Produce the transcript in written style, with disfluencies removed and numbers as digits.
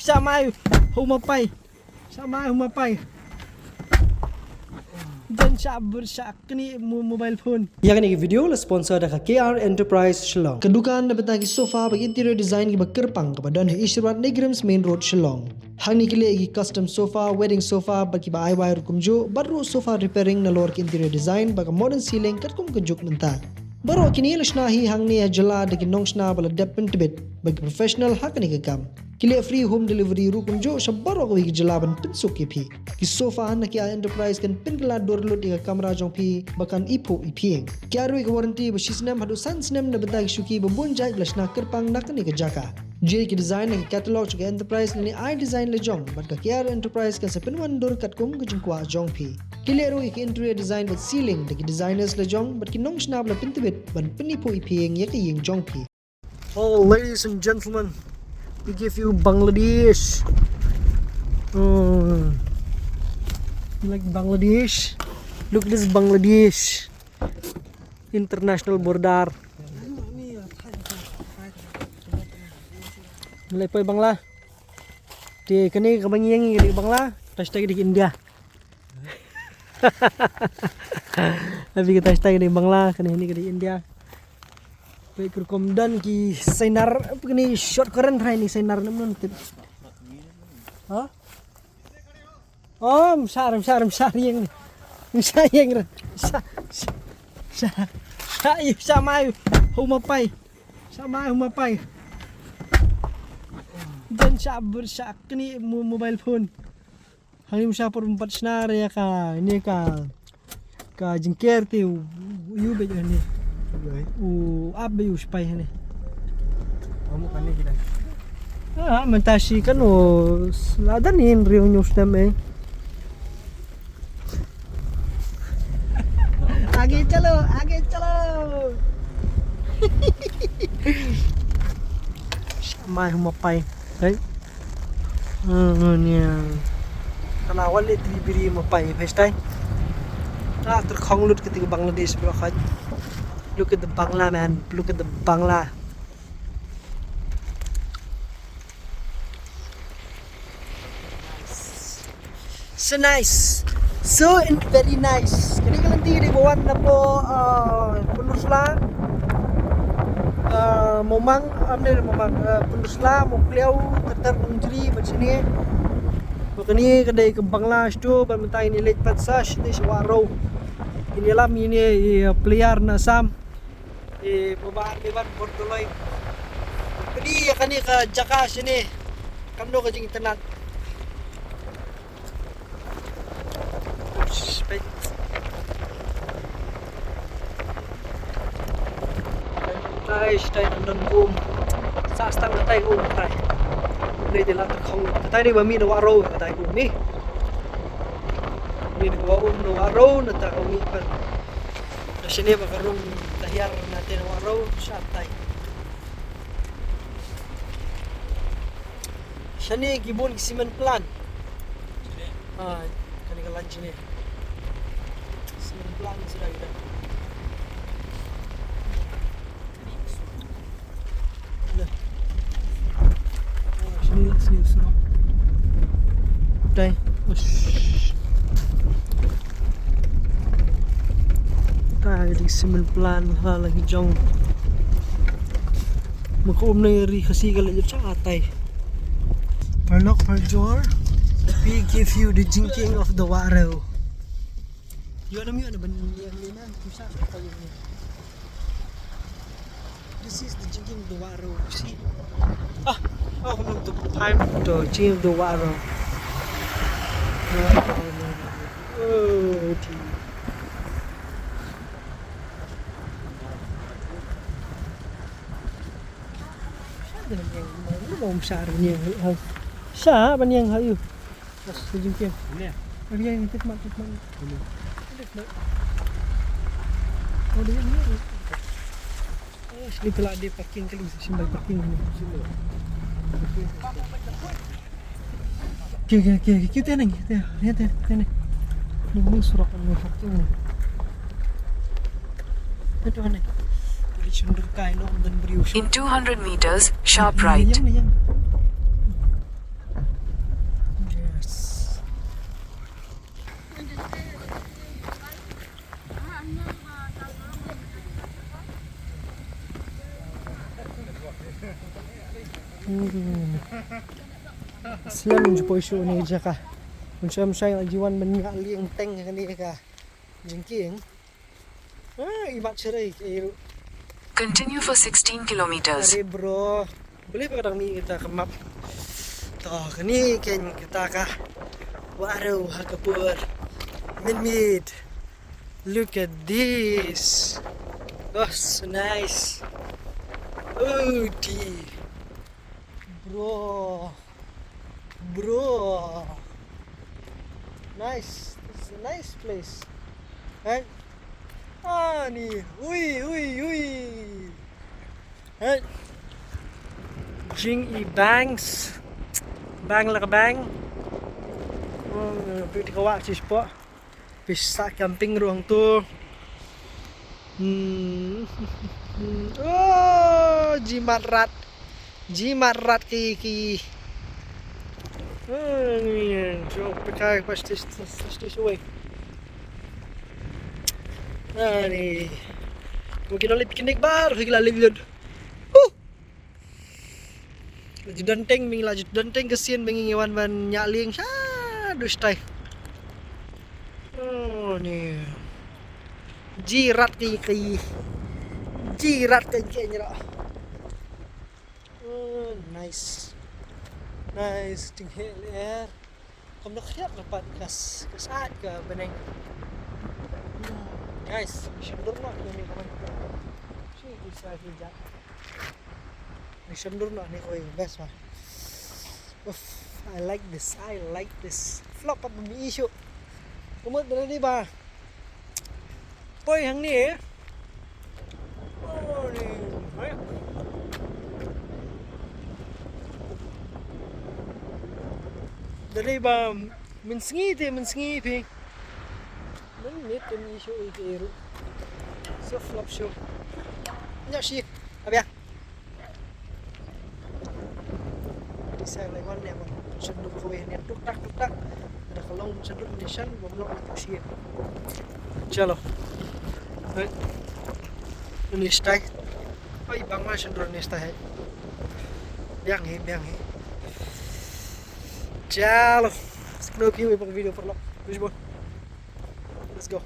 Sama humapay. Sama humapay. Dan sa kini mobile phone. Yang ini video le sponsor dah KR Enterprise Shillong. Kedukaan dapat lagi sofa bagi interior design ki berkerpang kepada Ishrat Negrams Main Road Shillong. Hang ni kile gi custom sofa, wedding sofa bagi ba IY rukumjo, baru sofa repairing na lor ki interior design bagi modern ceiling kat kum kejuk mentah. Baru kini lashnahi hang ni jala dagi nongsna bala depen tibet bagi professional hak ni kekam. Kile free home delivery rukum jo sabaro ko gi jalaban pinsuk ki phi. Ki sofa han ki enterprise kan pingla dorlut di kamera jong phi bakan ipo ipieng. Ki arui ki warranty ba sisnem hadu sansnem na betag shuki ba bunjai lashna kerpang nak ni ke jaka. J ki design ki catalog ki enterprise ni I design le jong bat ka KR enterprise kan sepenwan dor kat kum ke jingkwa jong phi. Kile arui ki interior design with ceiling de ki designers le jong bat ki nong snab la pintibet ban pinipo ipieng ye ki yeng jong phi. Oh, ladies and gentlemen, we give you Bangladesh. You like Bangladesh? Look, this is Bangladesh international border. Mulai poi Bangla. Di kini kebanyakan di Bangla, hashtag di India. Tapi kita hashtag di Bangla, kini ini di India. Baik rekomdan ki senar begini short keren hai ni senar namun ha oh sarem yang sama humapay dan sa kini mobile phone hangim sa por 4 senar ya ka ini ka jingker ti yu be ni abe uspai ni. Kamu kan ni kita. Mentasi kan lada ni rio news nam Age chalo. Mai humapay. Right? Ni. Kana wali tribiri mapay festai. Terkhonglut ketika Bangladesh berkat. Look at the Bangla, man. Look at the Bangla. So nice. So very nice. Kini kalian tiri bawan na po penusla. Momang penusla mukliau tertar menjeri macam ni. Kini kedai ke Bangla stu bermentai ni late patsas ni sewaro. Ini lam ini player na sam. Pembaan lebar bordoloi. Jadi akan ni ke Jaka sini. Kamno ke jing internet. Stay nandun kum. Sa stang katay kum katay. Ni dila terkhong. Katay ni bami na waro katay kum ni. Ni wa na waro na ta kum ipan. Sini makarong dahiyar natin ang araw sa atay. Siya ni gibon simen plan. Kani ka lunch ni. Simen plan sila kita. Sini suruh. Day. Di simen plan lagi jong makum na ri kasi kala sa atay. Perlok perjor, we give you the drinking of the water. Yo alam yo na ban yang nina kusa tayo ni. This is the drinking of the water. You see? The time to drink the water. Bom sar niang ha. Sa ban yang hayu. Pas jingkem. Ni. Ari yang tek mak. Oh dia ni. Sini pula dia parking kali simbal parking ni. Kita ni. Ni. Ni surat ni parking ni. Itu ni. In 200 meters, sharp right. Slam je poisu ni je ka. Macam saya jiwan menyak liang teng ni ka. Jengking. Ibat cerai ke. Continue for 16 kilometers. Are bro. Boleh kadang ni kita ke map. Toh ni ken kita ka. Waduh, hakapur. Mid. Look at this. Oh, so nice. Oh, dear. Bro. Nice. This is a nice place. Right? Ni. Ui. Right? Jing bangs. Bang lah ke bang. Pergi kawak cis po. Bisa camping ruang tu. Oh, jimat rat ki. Jom pakai pasti suai. Ni. Mungkin oleh piknik bar, kita lihat. Laju danteng kesian bengi ngewan ban nyaling. Aduh stai. Ni. Jirat ki. Jirat kayaknya. Nice tinggal air. Kamu nak lihat dapat kas saat ke beneng. Guys, syendur nak ni kawan. Si bisa hijab. Ni syendur nak ni koi best mah. I like this. Flop up mi isu. Kamu dah ni ba? Poi hang ni eh. Oh ni. Dari ba mensengi pi. Menit ni isu iru. So flop show. Nyak si. Abia. Saya lewat ni abang. Senduk kowe ni tuk tak. Ada kalong senduk desan bomlok itu si. Chalo. Ini stay. Oi bang mas senduk ni stay. Biang he. Chalo. Sekian video per lo. Let's go.